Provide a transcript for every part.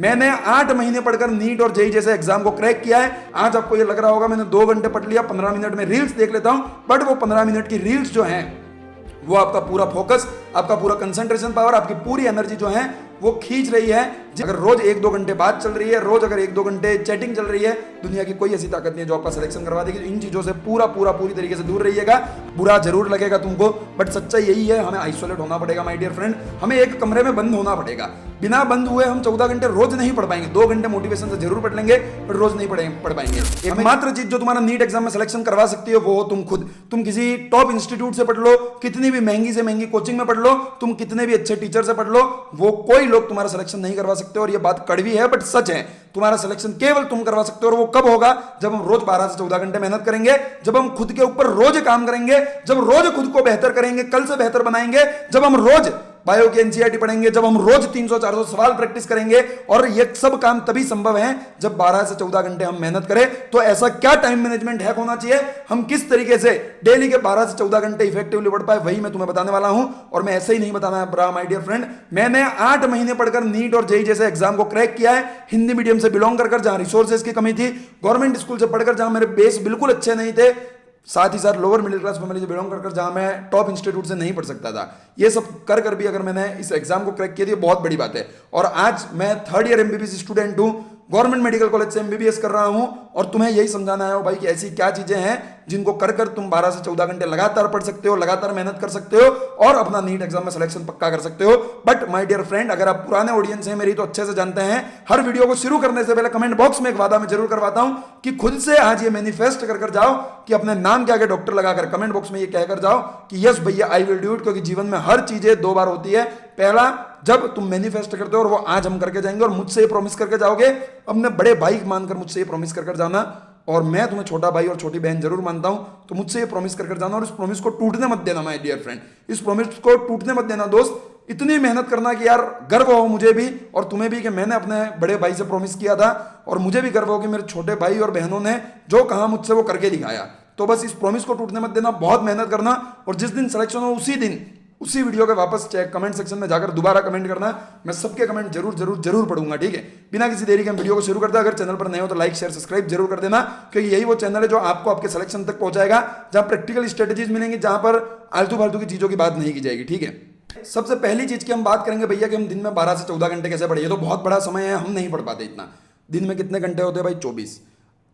मैंने 8 महीने पढ़कर नीट और जेई जैसे एग्जाम को क्रैक किया है। आज आपको ये लग रहा होगा मैंने 2 घंटे पढ़ लिया, 15 मिनट में रील्स देख लेता हूं, बट वो 15 मिनट की रील्स जो हैं वो आपका पूरा फोकस, आपका पूरा कंसंट्रेशन पावर, आपकी पूरी एनर्जी जो है वो खींच रही है। अगर रोज 1-2 घंटे बात चल रही है, रोज अगर 1-2 घंटे चैटिंग चल रही है, दुनिया की कोई ऐसी ताकत नहीं है जो आपका सिलेक्शन करवा देगी। इन चीजों से पूरी तरीके से दूर रहिएगा। बुरा जरूर लगेगा तुमको, बट सच्चाई यही है, हमें आइसोलेट होना पड़ेगा माय डियर फ्रेंड। हमें एक कमरे में बंद होना पड़ेगा। बिना बंद हुए हम 14 घंटे रोज नहीं पढ़ पाएंगे। 2 घंटे मोटिवेशन से जरूर पढ़ लेंगे, पर रोज नहीं पढ़ पाएंगे। एकमात्र चीज जो तुम्हारा नीट एग्जाम में सिलेक्शन करवा सकती है वो हो तुम खुद। तुम किसी टॉप इंस्टीट्यूट से पढ़ लो, कितनी भी महंगी से महंगी कोचिंग में पढ़ लो, तुम कितने भी अच्छे टीचर से पढ़ लो, वो कोई लोग तुम्हारा सिलेक्शन नहीं करवा सकते। और ये बात कड़वी है बट सच है। तुम्हारा सिलेक्शन केवल तुम करवा सकते हो, और वो कब होगा? जब हम रोज 12 से 14 घंटे मेहनत करेंगे, जब हम खुद के ऊपर रोज काम करेंगे, जब रोज खुद को बेहतर करेंगे, कल से बेहतर बनाएंगे, जब हम रोज बायो की एनसीईआरटी पढ़ेंगे, जब हम रोज 300-400 सवाल प्रैक्टिस करेंगे। और ये सब काम तभी संभव है जब 12 से 14 घंटे हम मेहनत करें। तो ऐसा क्या टाइम मैनेजमेंट हैक होना चाहिए, हम किस तरीके से डेली के 12 से 14 घंटे इफेक्टिवली पढ़ पाए, वही मैं तुम्हें बताने वाला हूं। और मैं ऐसे ही नहीं बताना है माय डियर फ्रेंड, मैंने 8 महीने पढ़कर नीट और जेई जैसे एग्जाम को क्रैक किया है। हिंदी मीडियम से बिलोंग कर जहां रिसोर्सेज की कमी थी, गवर्नमेंट स्कूल से पढ़कर जहां मेरे बेस बिल्कुल अच्छे नहीं थे, साथ ही साथ लोअर मिडिल क्लास फैमिली से बिलोंग कर जहां मैं टॉप इंस्टीट्यूट से नहीं पढ़ सकता था। ये सब कर भी अगर मैंने इस एग्जाम को क्रैक किया तो ये बहुत बड़ी बात है। और आज मैं 3rd ईयर एमबीबीएस स्टूडेंट हूं, गवर्नमेंट मेडिकल कॉलेज से एमबीबीएस कर रहा हूं। और तुम्हें यही समझाना है भाई कि ऐसी क्या चीजें हैं जिनको कर तुम 12 से 14 घंटे लगातार पढ़ सकते हो, लगातार मेहनत कर सकते हो और अपना नीट एग्जाम में सिलेक्शन पक्का कर सकते हो। बट माय डियर फ्रेंड, अगर आप पुराने ऑडियंस हैं मेरी तो अच्छे से जानते हैं, हर वीडियो को शुरू करने से पहले कमेंट बॉक्स में एक वादा मैं जरूर करवाता हूं कि खुद से आज ये मैनिफेस्ट कर जाओ कि अपने नाम के आगे डॉक्टर लगाकर कमेंट बॉक्स में ये कहकर जाओ कि यस भैया आई विल डू इट। क्योंकि जीवन में हर चीजें 2 बार होती है। पहला, जब तुम मैनिफेस्ट करते हो और वो आज हम करके जाएंगे, और मुझसे ये प्रॉमिस करके जाओगे, अपने बड़े भाई मानकर मुझसे ये प्रॉमिस कर जाना, और मैं तुम्हें छोटा भाई और छोटी बहन जरूर मानता हूं, तो मुझसे ये प्रॉमिस कर जाना। और इस प्रॉमिस को टूटने मत देना माय डियर फ्रेंड, इस प्रॉमिस को टूटने मत देना दोस्त। इतनी मेहनत करना कि यार गर्व हो मुझे भी और तुम्हें भी कि मैंने अपने बड़े भाई से प्रॉमिस किया था, और मुझे भी गर्व हो कि मेरे छोटे भाई और बहनों ने जो कहा मुझसे वो करके दिखाया। तो बस इस प्रॉमिस को टूटने मत देना, बहुत मेहनत करना, और जिस दिन सिलेक्शन हो उसी दिन उसी वीडियो के वापस चेक कमेंट सेक्शन में जाकर दोबारा कमेंट करना। मैं सबके कमेंट जरूर पढ़ूंगा, ठीक है। बिना किसी देरी के हम वीडियो को शुरू करते हैं। अगर चैनल पर नए हो तो लाइक शेयर सब्सक्राइब जरूर कर देना, क्योंकि यही वो चैनल है जो आपको आपके सिलेक्शन तक पहुंचाएगा, जहां प्रैक्टिकल स्ट्रेटेजीज मिलेंगी, जहां पर आलतू फालतू की चीजों की बात नहीं की जाएगी, ठीक है। सबसे पहली चीज की हम बात करेंगे भैया कि हम दिन में 12 से 14 घंटे कैसे पढ़े। ये तो बहुत बड़ा समय है, हम नहीं पढ़ पाते इतना। दिन में कितने घंटे होते हैं भाई? 24।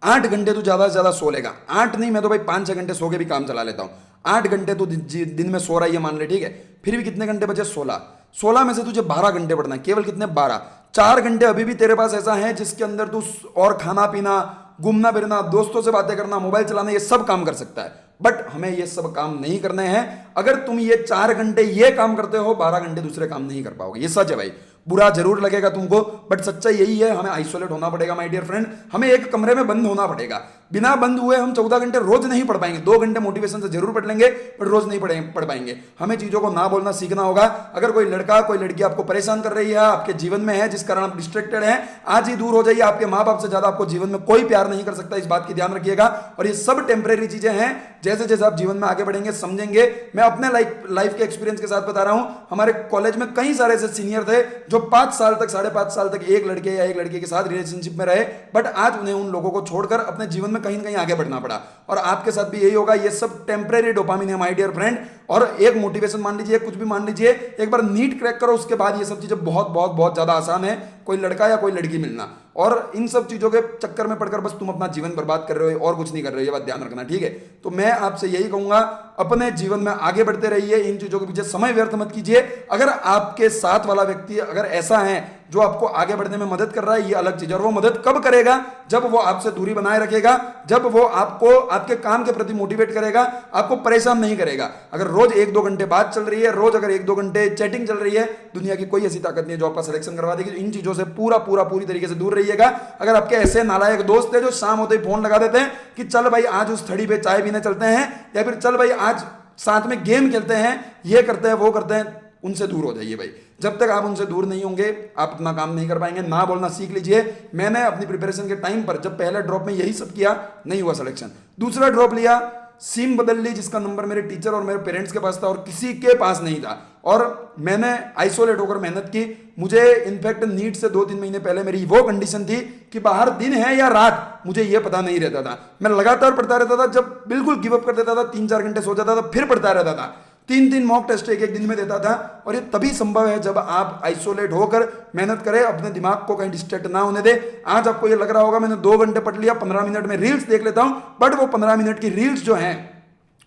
8 घंटे तो ज्यादा से ज्यादा सो लेगा। 8 नहीं, मैं तो भाई 5-6 घंटे सो के भी काम चला लेता हूं। 8 घंटे तो दिन में सो रहा है ये मान ले, ठीक है। फिर भी कितने घंटे बचे? 16 में से तुझे 12 घंटे पढ़ना है, केवल कितने? 12। 4 घंटे अभी भी तेरे पास ऐसा है जिसके अंदर तू और खाना पीना, घूमना फिरना, दोस्तों से बातें करना, मोबाइल चलाना, ये सब काम कर सकता है। बट हमें ये सब काम नहीं करने हैं। अगर तुम ये 4 घंटे ये काम करते हो, 12 घंटे दूसरे काम नहीं कर पाओगे। ये सच है भाई, बुरा जरूर लगेगा तुमको, बट सच्चाई यही है, हमें आइसोलेट होना पड़ेगा माय डियर फ्रेंड। हमें एक कमरे में बंद होना पड़ेगा। बिना बंद हुए हम 14 घंटे रोज नहीं पढ़ पाएंगे। 2 घंटे मोटिवेशन से जरूर पढ़ लेंगे, पर रोज नहीं पढ़ पाएंगे। हमें चीजों को ना बोलना सीखना होगा। अगर कोई लड़का कोई लड़की आपको परेशान कर रही है, आपके जीवन में है, जिस कारण आप डिस्ट्रैक्टेड हैं, आज ही दूर हो जाइए। आपके माँ बाप से ज्यादा आपको जीवन में कोई प्यार नहीं कर सकता, इस बात की ध्यान रखिएगा। और ये सब टेम्परेरी चीजें हैं। जैसे जैसे आप जीवन में आगे बढ़ेंगे समझेंगे। मैं अपने लाइफ के एक्सपीरियंस के साथ बता रहा हूं। हमारे कॉलेज में कई सारे ऐसे सीनियर थे जो 5 साल तक 5.5 साल तक एक लड़के या एक लड़की के साथ रिलेशनशिप में रहे, बट आज उन्हें उन लोगों को छोड़कर अपने जीवन में कहीं ना कहीं आगे बढ़ना पड़ा। और आपके साथ भी यही होगा। ये सब टेम्परेरी डोपामिन है माय डियर फ्रेंड। और एक मोटिवेशन मान लीजिए, कुछ भी मान लीजिए, एक बार नीट क्रैक करो, उसके बाद ये सब चीजें बहुत बहुत बहुत ज्यादा आसान है, कोई लड़का या कोई लड़की मिलना। और इन सब चीजों के चक्कर में पड़कर बस तुम अपना जीवन बर्बाद कर रहे हो और कुछ नहीं कर रहे हो, ये बात ध्यान रखना, ठीक है। तो मैं आपसे यही कहूंगा, अपने जीवन में आगे बढ़ते रहिए, इन चीजों के पीछे समय व्यर्थ मत कीजिए। अगर आपके साथ वाला व्यक्ति अगर ऐसा है जो आपको आगे बढ़ने में मदद कर रहा है, ये अलग चीज है। और वो मदद कब करेगा? जब वो आपसे दूरी बनाए रखेगा, जब वो आपको आपके काम के प्रति मोटिवेट करेगा, आपको परेशान नहीं करेगा। अगर रोज 1-2 घंटे बात चल रही है, रोज अगर 1-2 घंटे चैटिंग चल रही है, दुनिया की कोई ऐसी ताकत नहीं है जो आपका सिलेक्शन करवा देगी। इन चीजों से पूरी तरीके से दूर रहिएगा। अगर आपके ऐसे नालायक दोस्त है जो शाम होते ही फोन लगा देते हैं कि चल भाई आज उस थड़ी पे चाय पीने चलते हैं, या फिर चल भाई आज साथ में गेम खेलते हैं, ये करते हैं वो करते हैं, उनसे दूर हो जाइए भाई। जब तक आप उनसे दूर नहीं होंगे आप अपना काम नहीं कर पाएंगे। ना बोलना सीख लीजिए। मैंने अपनी प्रिपरेशन के टाइम पर जब पहले ड्रॉप में यही सब किया, नहीं हुआ सिलेक्शन। दूसरा ड्रॉप लिया, सिम बदल ली, जिसका नंबर मेरे टीचर और मेरे पेरेंट्स के पास था और किसी के पास नहीं था। और मैंने आइसोलेट होकर मेहनत की। मुझे इनफैक्ट नीट से 2-3 महीने पहले मेरी वो कंडीशन थी कि बाहर दिन है या रात मुझे ये पता नहीं रहता था। मैं लगातार पढ़ता रहता था, जब बिल्कुल गिव अप कर देता था 3-4 घंटे सो जाता था, फिर पढ़ता रहता था। 3-3 मॉक टेस्ट एक दिन में देता था। और ये तभी संभव है जब आप आइसोलेट होकर मेहनत करें, अपने दिमाग को कहीं डिस्ट्रैक्ट ना होने दे। आज आपको ये लग रहा होगा मैंने 2 घंटे पढ़ लिया, 15 मिनट में रील्स देख लेता हूं, बट वो 15 मिनट की रील्स जो हैं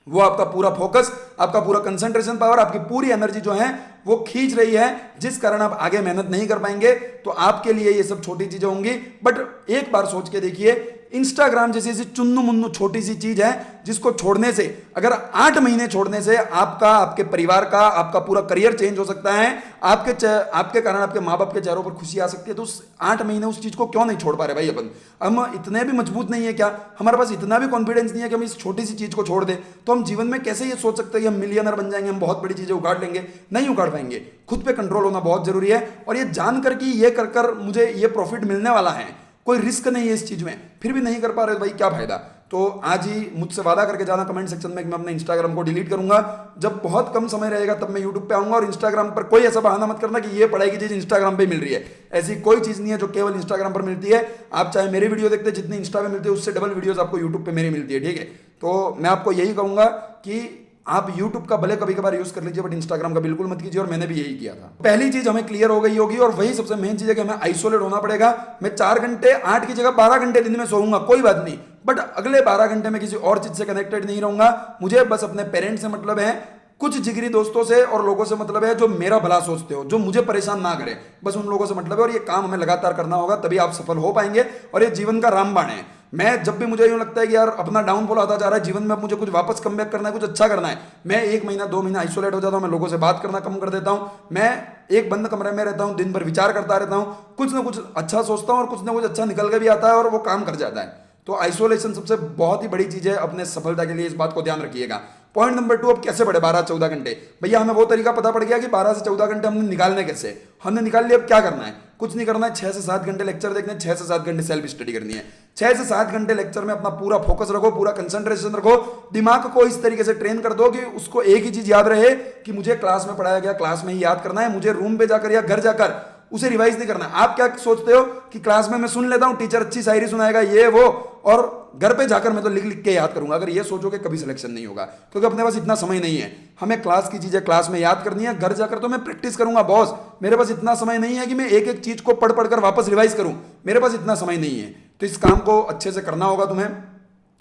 वो आपका पूरा फोकस, आपका पूरा कंसंट्रेशन पावर, आपकी पूरी एनर्जी जो है वो खींच रही है, जिस कारण आप आगे मेहनत नहीं कर पाएंगे। तो आपके लिए ये सब छोटी चीजें होंगी, बट एक बार सोच के देखिए, इंस्टाग्राम जैसी ऐसी चुन्नू मुन्नू छोटी सी चीज है जिसको छोड़ने से, अगर 8 महीने छोड़ने से आपका, आपके परिवार का, आपका पूरा करियर चेंज हो सकता है, आपके कारण आपके माँ बाप के चेहरों पर खुशी आ सकती है। तो उस 8 महीने उस चीज को क्यों नहीं छोड़ पा रहे भाई अपन? हम इतने भी मजबूत नहीं है क्या? हमारे पास इतना भी कॉन्फिडेंस नहीं है कि हम इस छोटी सी चीज को छोड़ दें? तो हम जीवन में कैसे ये सोच सकते हैं कि हम मिलियनर बन जाएंगे, हम बहुत बड़ी चीजें उगाड़ लेंगे? नहीं उगाड़ पाएंगे। खुद पे कंट्रोल होना बहुत जरूरी है। और ये जानकर कि ये कर मुझे ये प्रॉफिट मिलने वाला है, कोई रिस्क नहीं है इस चीज में, फिर भी नहीं कर पा रहे तो भाई क्या फायदा? तो आज ही मुझसे वादा करके जाना कमेंट सेक्शन में कि मैं अपने इंस्टाग्राम को डिलीट करूंगा। जब बहुत कम समय रहेगा तब मैं यूट्यूब पे आऊंगा। और इंस्टाग्राम पर कोई ऐसा बहाना मत करना कि ये पढ़ाई की चीज इंस्टाग्राम पे मिल रही है। ऐसी कोई चीज नहीं है जो केवल इंस्टाग्राम पर मिलती है। आप चाहे मेरी वीडियो देखते, जितनी इंस्टा पे मिलती है उससे डबल वीडियोस आपको यूट्यूब पे मेरी मिलती है, ठीक है? तो मैं आपको यही कहूंगा कि आप YouTube का भले कभी कभार यूज कर लीजिए, बट Instagram का बिल्कुल मत कीजिए। और मैंने भी यही किया था। पहली चीज हमें क्लियर हो गई होगी, और वही सबसे मेन चीज है कि हमें आइसोलेट होना पड़ेगा। मैं 4 घंटे 8 की जगह 12 घंटे दिन में सोऊंगा, कोई बात नहीं, बट अगले 12 घंटे में किसी और चीज से कनेक्टेड नहीं रहूंगा। मुझे बस अपने पेरेंट्स से मतलब है, कुछ जिगरी दोस्तों से और लोगों से मतलब है जो मेरा भला सोचते हो, जो मुझे परेशान ना करे, बस उन लोगों से मतलब है। और ये काम हमें लगातार करना होगा, तभी आप सफल हो पाएंगे। और ये जीवन का रामबाण है। मैं जब भी मुझे यूं लगता है कि यार अपना डाउनफॉल आता जा रहा है जीवन में, अब मुझे कुछ वापस कमबैक करना है, कुछ अच्छा करना है, मैं 1 महीना 2 महीना आइसोलेट हो जाता हूं। मैं लोगों से बात करना कम कर देता हूं। मैं एक बंद कमरे में रहता हूं, दिन भर विचार करता रहता हूं, कुछ ना कुछ अच्छा सोचता हूं और कुछ ना कुछ अच्छा निकल के भी आता है और वो काम कर जाता है। तो आइसोलेशन सबसे बहुत ही बड़ी चीज है अपने सफलता के लिए, इस बात को ध्यान रखिएगा। पॉइंट नंबर 2, अब कैसे बढ़े 12-14 घंटे? भैया हमें वो तरीका पता पड़ गया कि 12 से 14 घंटे हमने निकालने कैसे। हमने निकाल लिया, अब क्या करना है? कुछ नहीं करना है। 6 से 7 घंटे लेक्चर देखने, 6 से 7 घंटे सेल्फ स्टडी करनी है। 6 से 7 घंटे लेक्चर में अपना पूरा फोकस रखो, पूरा कंसंट्रेशन रखो। दिमाग को इस तरीके से ट्रेन कर दो कि उसको एक ही चीज याद रहे कि मुझे क्लास में पढ़ाया गया, क्लास में ही याद करना है। मुझे रूम पे जाकर या घर जाकर उसे रिवाइज नहीं करना। आप क्या सोचते हो कि क्लास में मैं सुन लेता हूं, टीचर अच्छी शायरी सुनाएगा, ये वो, और घर पे जाकर मैं तो लिख लिख के याद करूंगा? अगर ये सोचोगे कभी सिलेक्शन नहीं होगा, क्योंकि अपने पास इतना समय नहीं है। हमें क्लास की चीजें क्लास में याद करनी है, घर जाकर तो मैं प्रैक्टिस करूंगा बॉस। मेरे पास इतना समय नहीं है कि मैं एक एक चीज को पढ़ पढ़कर वापस रिवाइज करूं, मेरे पास इतना समय नहीं है। तो इस काम को अच्छे से करना होगा तुम्हें।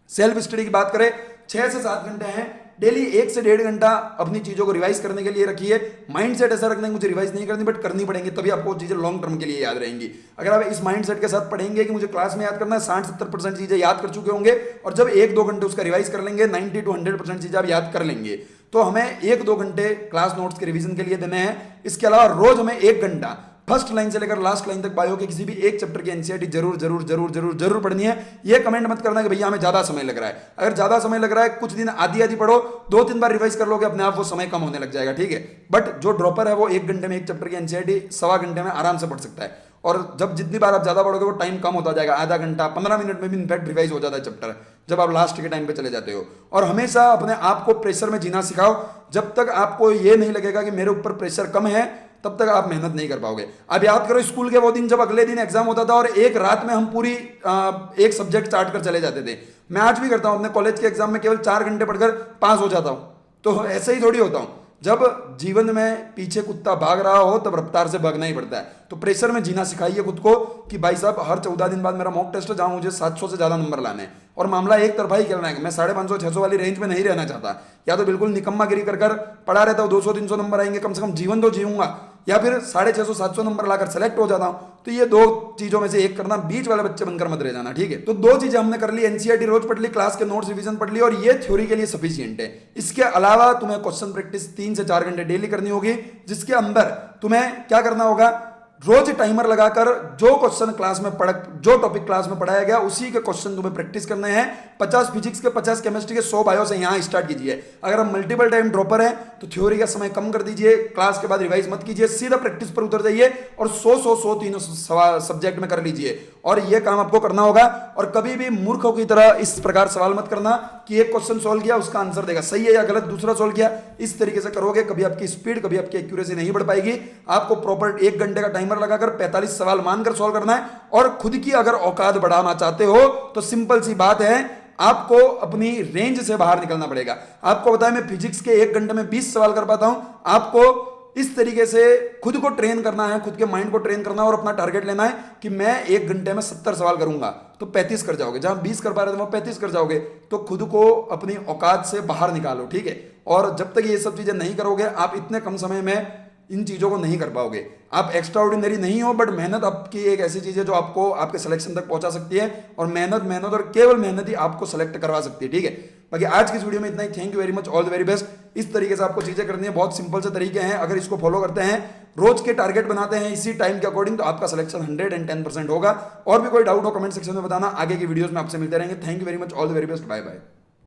सेल्फ स्टडी की बात करें, 6 से 7 घंटे हैं डेली, 1 से 1.5 घंटा अपनी चीजों को रिवाइज करने के लिए रखिए। माइंडसेट ऐसा रखना है मुझे रिवाइज नहीं करनी, बट करनी पड़ेंगी, तभी आपको चीजें लॉन्ग टर्म के लिए याद रहेंगी। अगर आप इस माइंडसेट के साथ पढ़ेंगे कि मुझे क्लास में याद करना है, 60-70% चीजें याद कर चुके होंगे, और जब 1-2 घंटे उसका रिवाइज कर लेंगे, 90-100% चीजें आप याद कर लेंगे। तो हमें 1-2 घंटे क्लास नोट्स के रिवीजन के लिए देने हैं। इसके अलावा रोज हमें 1 घंटा फर्स्ट लाइन से लेकर लास्ट लाइन तक बायो के किसी भी एक चैप्टर की एनसीईआरटी जरूर जरूर जरूर जरूर जरूर पढ़नी है। ये कमेंट मत करना कि भैया हमें ज्यादा समय लग रहा है। अगर ज्यादा समय लग रहा है, कुछ दिन आधी आधी पढ़ो, 2-3 बार रिवाइज कर लोगे, अपने आप वो समय कम होने लग जाएगा, ठीक है? बट जो ड्रॉपर है वो 1 घंटे में एक चैप्टर की एनसीईआरटी 1.25 घंटे में आराम से पढ़ सकता है। और जब जितनी बार आप ज्यादा पढ़ोगे वो टाइम कम होता जाएगा, आधा घंटा 15 मिनट में भी इनफैक्ट रिवाइज हो जाता है चैप्टर, जब आप लास्ट के टाइम पे चले जाते हो। और हमेशा अपने आप को प्रेशर में जीना सिखाओ। जब तक आपको ये नहीं लगेगा कि मेरे ऊपर प्रेशर कम है, तब तक आप मेहनत नहीं कर पाओगे। अब याद करो स्कूल के वो दिन जब अगले दिन एग्जाम होता था और एक रात में हम पूरी एक सब्जेक्ट चार्ट कर चले जाते थे। मैं आज भी करता हूं, अपने कॉलेज के एग्जाम में केवल 4 घंटे पढ़कर पास हो जाता हूं। तो ऐसे ही थोड़ी होता हूं। जब जीवन में पीछे कुत्ता भाग रहा हो तब रफ्तार से भागना ही पड़ता है। तो प्रेशर में जीना सिखाइए खुद को कि भाई साहब हर 14 दिन बाद मेरा मॉक टेस्ट है जहां मुझे 700 से ज्यादा नंबर लाने हैं। और मामला एक तरफा ही खेलना है, मैं 550-600 वाली रेंज में नहीं रहना चाहता। या तो बिल्कुल निकम्मागिरी कर कर पढ़ा रहता हूँ, 200-300 नंबर आएंगे, कम से कम जीवन तो जीऊंगा, या फिर 650-700 नंबर लाकर सेलेक्ट हो जाता हूं। तो ये 2 चीजों में से एक करना, बीच वाले बच्चे बनकर मत रह जाना, ठीक है? तो 2 चीजें हमने कर ली, एनसीईआरटी रोज पढ़ ली, क्लास के नोट्स रिवीजन पढ़ ली, और ये थ्योरी के लिए सफिशिएंट है। इसके अलावा तुम्हें क्वेश्चन प्रैक्टिस 3 से 4 घंटे डेली करनी होगी, जिसके अंदर तुम्हें क्या करना होगा, रोज टाइमर लगाकर जो क्वेश्चन क्लास में जो टॉपिक क्लास में पढ़ाया गया उसी के क्वेश्चन तुम्हें प्रैक्टिस करने हैं। 50 फिजिक्स के, 50 केमिस्ट्री के, 100 बायो से यहां स्टार्ट कीजिए। अगर आप मल्टीपल टाइम ड्रॉपर हैं तो थ्योरी का समय कम कर दीजिए, क्लास के बाद रिवाइज मत कीजिए, सीधा प्रैक्टिस पर उतर जाइए और 100 तीनों सब्जेक्ट में कर लीजिए। और ये काम आपको करना होगा। और कभी भी मूर्खों की तरह इस प्रकार सवाल मत करना कि एक क्वेश्चन सोल्व किया उसका आंसर देगा, सही है या गलत, दूसरा सोल्व किया। इस तरीके से करोगे कभी आपकी स्पीड, कभी आपकी एक्यूरेसी नहीं बढ़ पाएगी। आपको प्रॉपर 1 घंटे का टाइमर लगाकर 45 सवाल मानकर सोल्व करना है। और खुद की अगर औकात बढ़ाना चाहते हो तो सिंपल सी बात है, आपको अपनी रेंज से बाहर निकलना पड़ेगा। आपको बताया मैं फिजिक्स के 1 घंटे में 20 सवाल कर पाता हूं। आपको इस तरीके से खुद को ट्रेन करना है, खुद के माइंड को ट्रेन करना है और अपना टारगेट लेना है कि मैं 1 घंटे में 70 सवाल करूंगा, तो 35 कर जाओगे। जहां 20 कर पा रहे थे वहां 35 कर जाओगे। तो खुद को अपनी औकात से बाहर निकालो, ठीक है। और जब तक ये सब चीजें नहीं करोगे, आप इतने कम समय में इन चीजों को नहीं कर पाओगे। आप एक्स्ट्रा ऑर्डिनरी नहीं हो, बट मेहनत आपकी एक ऐसी चीज है जो आपको आपके सिलेक्शन तक पहुंचा सकती है। और मेहनत मेहनत और केवल मेहनत ही आपको सेलेक्ट करवा सकती है, ठीक है। बाकी आज की इस वीडियो में इतना ही। Thank you very much, all the very best. इस तरीके से आपको चीजें करनी है, बहुत सिंपल से तरीके हैं। अगर इसको फॉलो करते हैं, रोज के टारगेट बनाते हैं इसी टाइम के अकॉर्डिंग, तो आपका सिलेक्शन 110% होगा। और भी कोई डाउट हो कमेंट सेक्शन में बताना, आगे की वीडियोस में आपसे मिलते रहेंगे। Thank you very much, all the very best, bye bye.